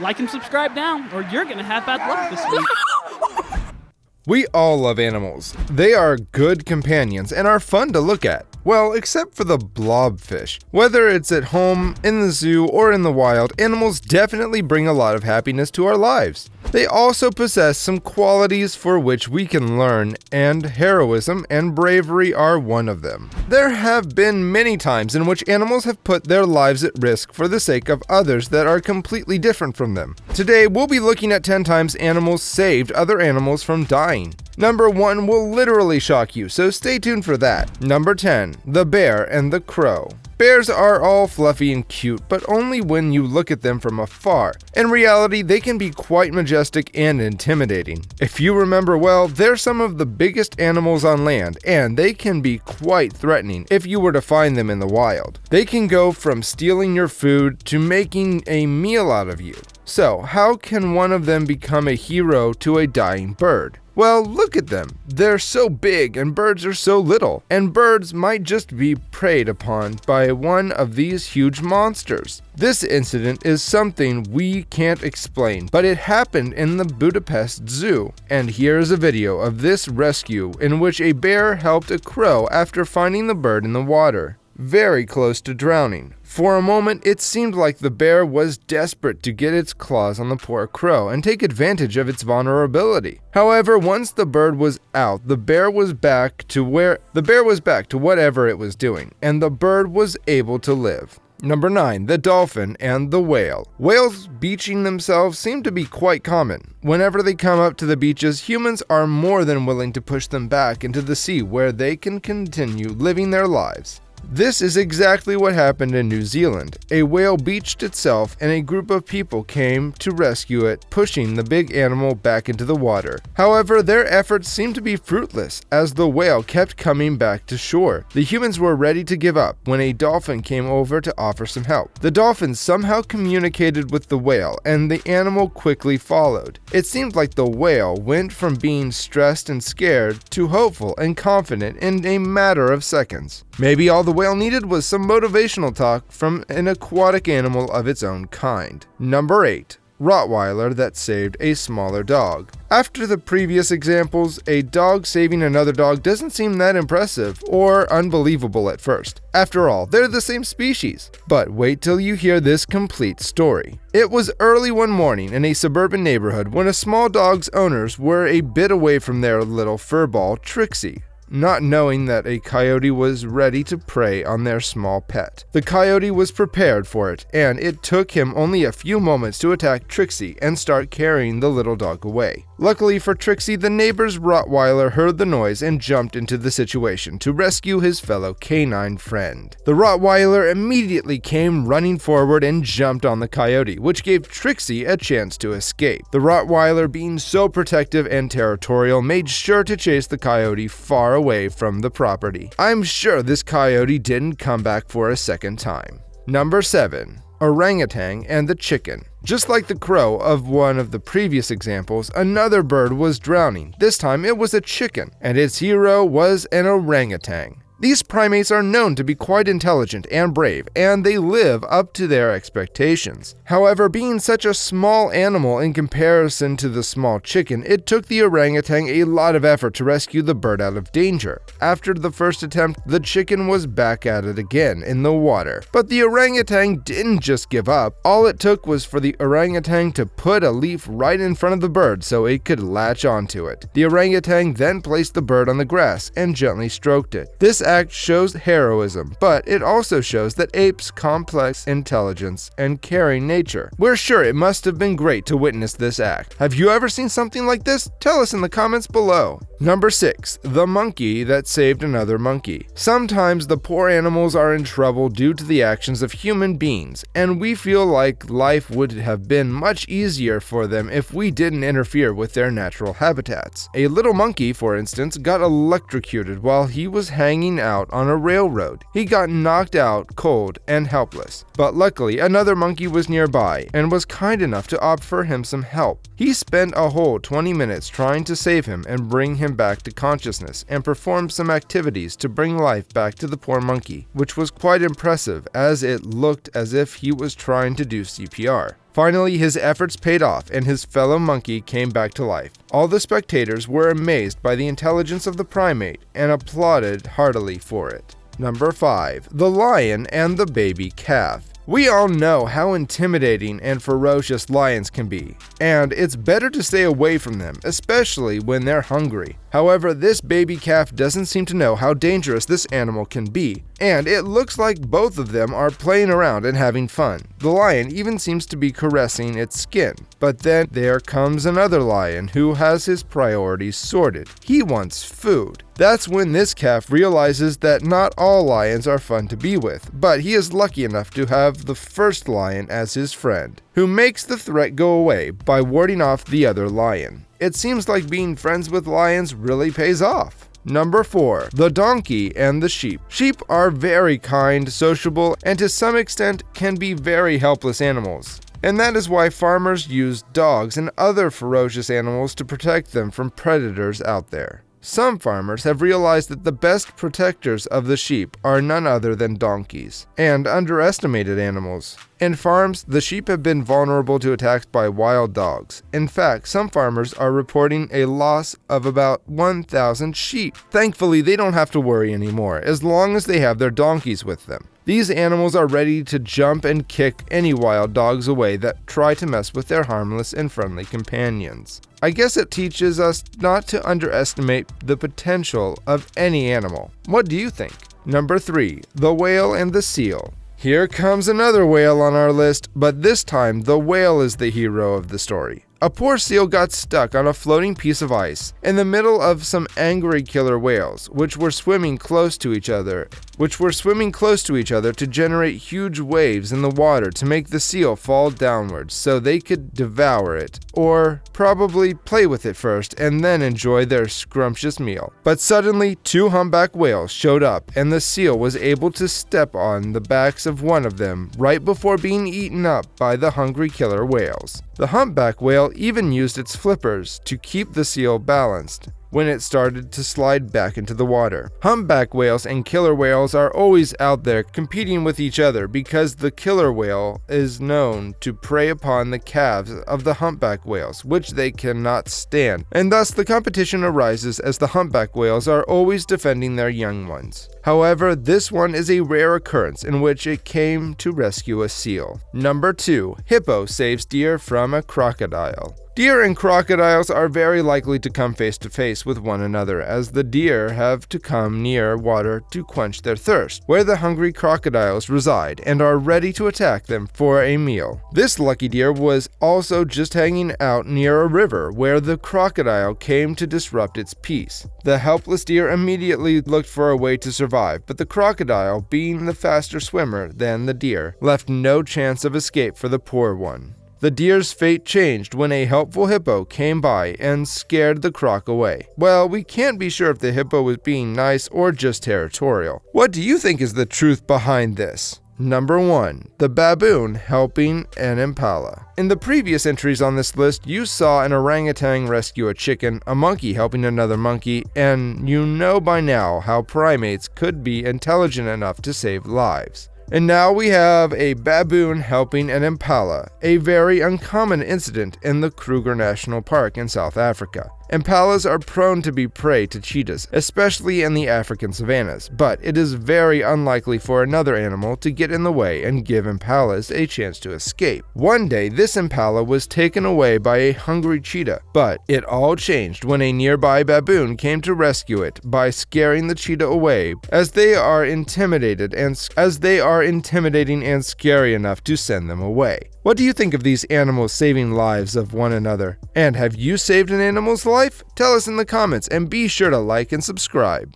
Like and subscribe now, or you're gonna have bad luck this week. We all love animals. They are good companions and are fun to look at. Well, except for the blobfish. Whether it's at home, in the zoo, or in the wild, animals definitely bring a lot of happiness to our lives. They also possess some qualities for which we can learn, and heroism and bravery are one of them. There have been many times in which animals have put their lives at risk for the sake of others that are completely different from them. Today, we'll be looking at 10 times animals saved other animals from dying. Number 1 will literally shock you, so stay tuned for that. Number 10, the bear and the crow. Bears are all fluffy and cute, but only when you look at them from afar. In reality, they can be quite majestic and intimidating. If you remember well, they're some of the biggest animals on land, and they can be quite threatening if you were to find them in the wild. They can go from stealing your food to making a meal out of you. So, how can one of them become a hero to a dying bird? Well, look at them. They're so big and birds are so little, and birds might just be preyed upon by one of these huge monsters. This incident is something we can't explain, but it happened in the Budapest Zoo. And here's a video of this rescue in which a bear helped a crow after finding the bird in the water, very close to drowning. For a moment, it seemed like the bear was desperate to get its claws on the poor crow and take advantage of its vulnerability. However, once the bird was out, the bear was back to whatever it was doing, and the bird was able to live. Number 9, the dolphin and the whale. Whales beaching themselves seem to be quite common. Whenever they come up to the beaches, humans are more than willing to push them back into the sea where they can continue living their lives. This is exactly what happened in New Zealand. A whale beached itself and a group of people came to rescue it, pushing the big animal back into the water. However, their efforts seemed to be fruitless as the whale kept coming back to shore. The humans were ready to give up when a dolphin came over to offer some help. The dolphin somehow communicated with the whale and the animal quickly followed. It seemed like the whale went from being stressed and scared to hopeful and confident in a matter of seconds. Maybe all the whale needed was some motivational talk from an aquatic animal of its own kind. Number 8. Rottweiler that saved a smaller dog. After the previous examples, a dog saving another dog doesn't seem that impressive or unbelievable at first. After all, they're the same species. But wait till you hear this complete story. It was early one morning in a suburban neighborhood when a small dog's owners were a bit away from their little furball, Trixie, not knowing that a coyote was ready to prey on their small pet. The coyote was prepared for it, and it took him only a few moments to attack Trixie and start carrying the little dog away. Luckily for Trixie, the neighbor's Rottweiler heard the noise and jumped into the situation to rescue his fellow canine friend. The Rottweiler immediately came running forward and jumped on the coyote, which gave Trixie a chance to escape. The Rottweiler, being so protective and territorial, made sure to chase the coyote far away from the property. I'm sure this coyote didn't come back for a second time. Number 7. Orangutan and the chicken. Just like the crow of one of the previous examples, another bird was drowning. This time it was a chicken, and its hero was an orangutan. These primates are known to be quite intelligent and brave, and they live up to their expectations. However, being such a small animal in comparison to the small chicken, it took the orangutan a lot of effort to rescue the bird out of danger. After the first attempt, the chicken was back at it again in the water. But the orangutan didn't just give up. All it took was for the orangutan to put a leaf right in front of the bird so it could latch onto it. The orangutan then placed the bird on the grass and gently stroked it. This act shows heroism, but it also shows that apes' complex intelligence and caring nature. We're sure it must have been great to witness this act. Have you ever seen something like this? Tell us in the comments below. Number 6. The monkey that saved another monkey. Sometimes the poor animals are in trouble due to the actions of human beings, and we feel like life would have been much easier for them if we didn't interfere with their natural habitats. A little monkey, for instance, got electrocuted while he was hanging out on a railroad. He got knocked out cold and helpless, but luckily another monkey was nearby and was kind enough to offer him some help. He spent a whole 20 minutes trying to save him and bring him back to consciousness, and performed some activities to bring life back to the poor monkey, which was quite impressive as it looked as if he was trying to do CPR. Finally, his efforts paid off and his fellow monkey came back to life. All the spectators were amazed by the intelligence of the primate and applauded heartily for it. Number 5. The lion and the baby calf. We all know how intimidating and ferocious lions can be, and it's better to stay away from them, especially when they're hungry. However, this baby calf doesn't seem to know how dangerous this animal can be, and it looks like both of them are playing around and having fun. The lion even seems to be caressing its skin. But then there comes another lion who has his priorities sorted. He wants food. That's when this calf realizes that not all lions are fun to be with, but he is lucky enough to have the first lion as his friend, who makes the threat go away by warding off the other lion. It seems like being friends with lions really pays off. Number 4. The donkey and the sheep. Sheep are very kind, sociable, and to some extent can be very helpless animals. And that is why farmers use dogs and other ferocious animals to protect them from predators out there. Some farmers have realized that the best protectors of the sheep are none other than donkeys and underestimated animals. In farms, the sheep have been vulnerable to attacks by wild dogs. In fact, some farmers are reporting a loss of about 1,000 sheep. Thankfully, they don't have to worry anymore, as long as they have their donkeys with them. These animals are ready to jump and kick any wild dogs away that try to mess with their harmless and friendly companions. I guess it teaches us not to underestimate the potential of any animal. What do you think? Number 3. The whale and the seal. Here comes another whale on our list, but this time the whale is the hero of the story. A poor seal got stuck on a floating piece of ice in the middle of some angry killer whales, which were swimming close to each other to generate huge waves in the water to make the seal fall downwards so they could devour it, or probably play with it first and then enjoy their scrumptious meal. But suddenly, 2 humpback whales showed up and the seal was able to step on the backs of one of them right before being eaten up by the hungry killer whales. The humpback whale even used its flippers to keep the seal balanced when it started to slide back into the water. Humpback whales and killer whales are always out there competing with each other because the killer whale is known to prey upon the calves of the humpback whales, which they cannot stand, and thus the competition arises as the humpback whales are always defending their young ones. However, this one is a rare occurrence in which it came to rescue a seal. Number 2. Hippo saves deer from a crocodile. Deer and crocodiles are very likely to come face to face with one another, as the deer have to come near water to quench their thirst, where the hungry crocodiles reside and are ready to attack them for a meal. This lucky deer was also just hanging out near a river where the crocodile came to disrupt its peace. The helpless deer immediately looked for a way to survive, but the crocodile, being the faster swimmer than the deer, left no chance of escape for the poor one. The deer's fate changed when a helpful hippo came by and scared the croc away. Well, we can't be sure if the hippo was being nice or just territorial. What do you think is the truth behind this? Number 1. The baboon helping an impala. In the previous entries on this list, you saw an orangutan rescue a chicken, a monkey helping another monkey, and you know by now how primates could be intelligent enough to save lives. And now we have a baboon helping an impala, a very uncommon incident in the Kruger National Park in South Africa. Impalas are prone to be prey to cheetahs, especially in the African savannas, but it is very unlikely for another animal to get in the way and give impalas a chance to escape. One day, this impala was taken away by a hungry cheetah, but it all changed when a nearby baboon came to rescue it by scaring the cheetah away, as they are intimidating and scary enough to send them away. What do you think of these animals saving lives of one another? And have you saved an animal's life? Tell us in the comments and be sure to like and subscribe.